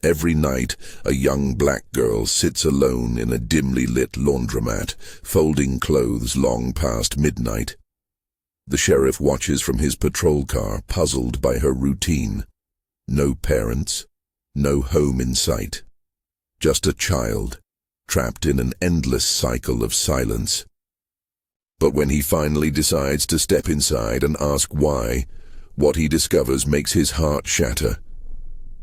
Every night, a young black girl sits alone in a dimly lit laundromat, folding clothes long past midnight. The sheriff watches from his patrol car, puzzled by her routine. No parents, no home in sight. Just a child, trapped in an endless cycle of silence. But when he finally decides to step inside and ask why, what he discovers makes his heart shatter.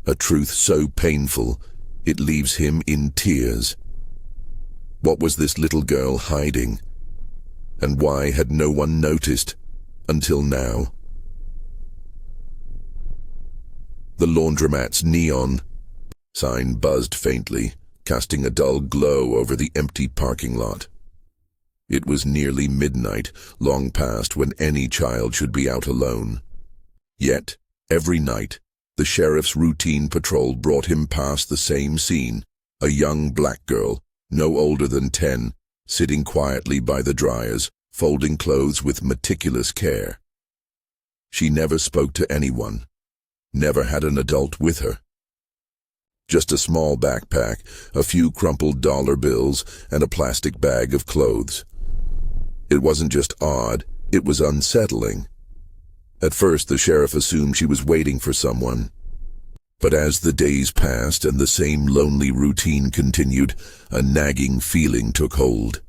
A truth so painful, it leaves him in tears. What was this little girl hiding? And why had no one noticed until now? The laundromat's neon sign buzzed faintly, casting a dull glow over the empty parking lot. It was nearly midnight, long past when any child should be out alone. Yet, every night, the sheriff's routine patrol brought him past the same scene, a young black girl, no older than 10, sitting quietly by the dryers, folding clothes with meticulous care. She never spoke to anyone, never had an adult with her. Just a small backpack, a few crumpled dollar bills, and a plastic bag of clothes. It wasn't just odd, it was unsettling. At first, the sheriff assumed she was waiting for someone. But as the days passed and the same lonely routine continued, a nagging feeling took hold.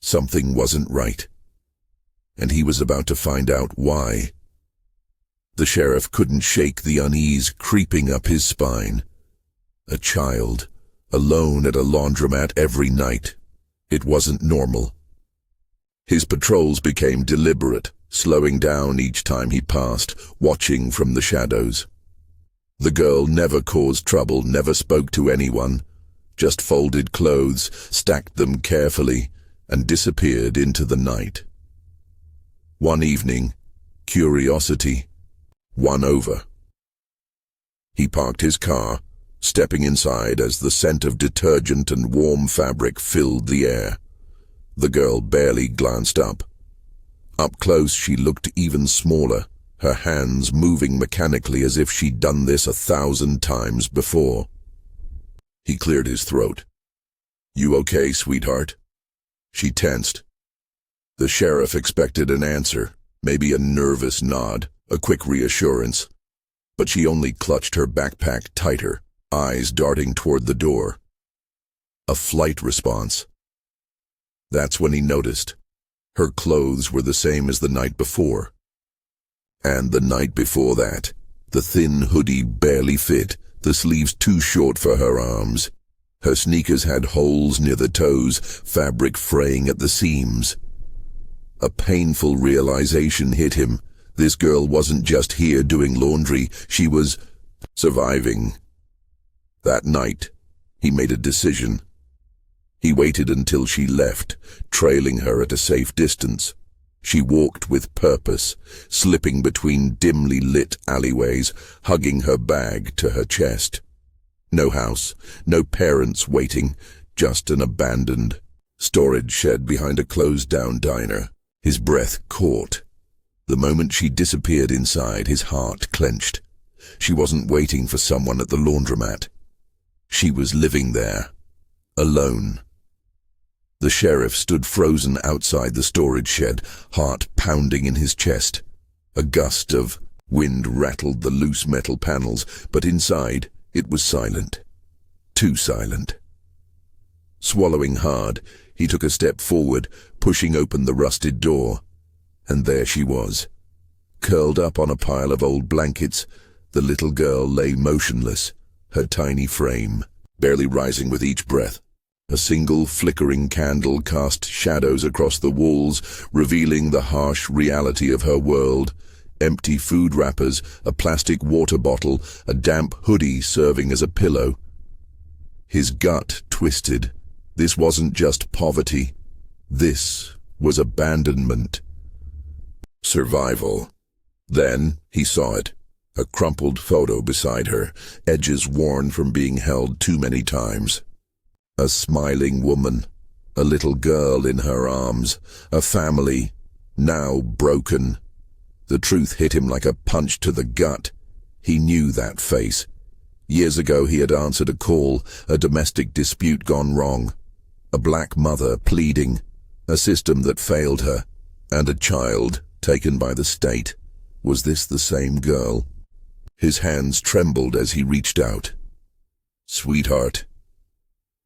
Something wasn't right. And he was about to find out why. The sheriff couldn't shake the unease creeping up his spine. A child, alone at a laundromat every night. It wasn't normal. His patrols became deliberate, slowing down each time he passed, watching from the shadows. The girl never caused trouble, never spoke to anyone, just folded clothes, stacked them carefully, and disappeared into the night. One evening, curiosity won over. He parked his car, stepping inside as the scent of detergent and warm fabric filled the air. The girl barely glanced up. Up close, she looked even smaller, her hands moving mechanically as if she'd done this 1,000 times before. He cleared his throat. "You okay, sweetheart?" She tensed. The sheriff expected an answer, maybe a nervous nod, a quick reassurance. But she only clutched her backpack tighter, eyes darting toward the door. A flight response. That's when he noticed. Her clothes were the same as the night before. And the night before that, the thin hoodie barely fit, the sleeves too short for her arms. Her sneakers had holes near the toes, fabric fraying at the seams. A painful realization hit him. This girl wasn't just here doing laundry, she was surviving. That night, he made a decision. He waited until she left, trailing her at a safe distance. She walked with purpose, slipping between dimly lit alleyways, hugging her bag to her chest. No house, no parents waiting, just an abandoned storage shed behind a closed-down diner. His breath caught. The moment she disappeared inside, his heart clenched. She wasn't waiting for someone at the laundromat. She was living there, alone. The sheriff stood frozen outside the storage shed, heart pounding in his chest. A gust of wind rattled the loose metal panels, but inside it was silent. Too silent. Swallowing hard, he took a step forward, pushing open the rusted door. And there she was. Curled up on a pile of old blankets, the little girl lay motionless, her tiny frame barely rising with each breath. A single flickering candle cast shadows across the walls, revealing the harsh reality of her world. Empty food wrappers, a plastic water bottle, a damp hoodie serving as a pillow. His gut twisted. This wasn't just poverty. This was abandonment. Survival. Then he saw it. A crumpled photo beside her, edges worn from being held too many times. A smiling woman, a little girl in her arms, a family, now broken. The truth hit him like a punch to the gut. He knew that face. Years ago he had answered a call, a domestic dispute gone wrong, a black mother pleading, a system that failed her, and a child taken by the state. Was this the same girl? His hands trembled as he reached out. "Sweetheart."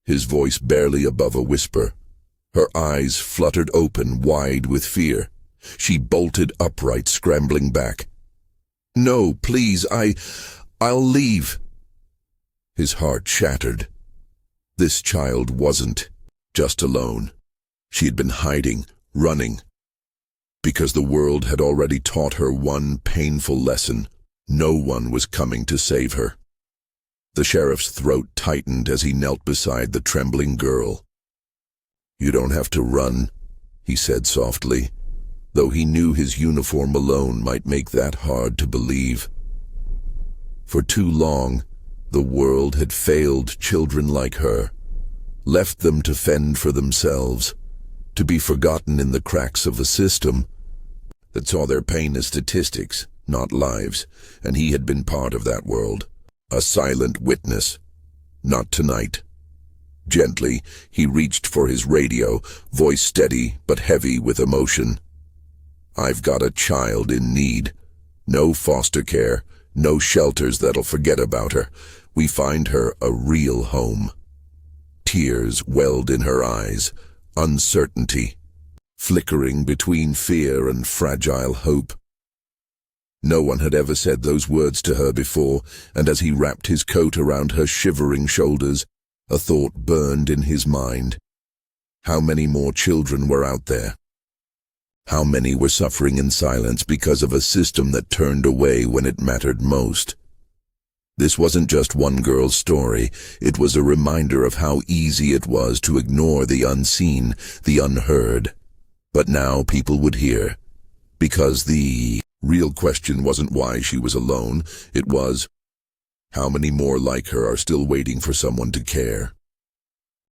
His voice barely above a whisper. Her eyes fluttered open, wide with fear. She bolted upright, scrambling back. "No, please, I'll leave." His heart shattered. This child wasn't just alone. She had been hiding, running, because the world had already taught her one painful lesson. No one was coming to save her. The sheriff's throat tightened as he knelt beside the trembling girl. "You don't have to run," he said softly, though he knew his uniform alone might make that hard to believe. For too long, the world had failed children like her, left them to fend for themselves, to be forgotten in the cracks of a system that saw their pain as statistics, not lives, and he had been part of that world, a silent witness. Not tonight. Gently, he reached for his radio, voice steady but heavy with emotion. "I've got a child in need. No foster care, no shelters that'll forget about her. We find her a real home." Tears welled in her eyes, uncertainty, flickering between fear and fragile hope. No one had ever said those words to her before, and as he wrapped his coat around her shivering shoulders, a thought burned in his mind. How many more children were out there? How many were suffering in silence because of a system that turned away when it mattered most? This wasn't just one girl's story. It was a reminder of how easy it was to ignore the unseen, the unheard. But now people would hear, because the real question wasn't why she was alone. It was, how many more like her are still waiting for someone to care?